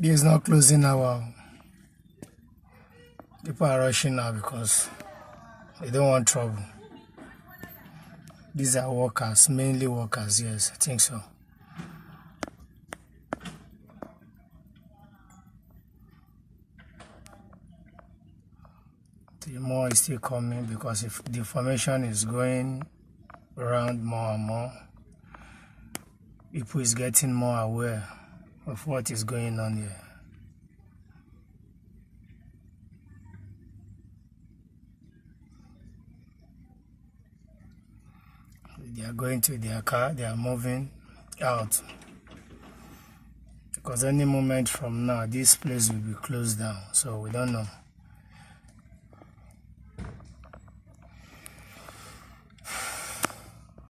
This is not closing now. People are rushing now because they don't want trouble. These are workers, mainly workers, yes, I think so. The more is still coming because if the formation is going around more and more, people is getting more aware of what is going on here. They are going to their car, they are moving out. Because any moment from now, this place will be closed down, so we don't know.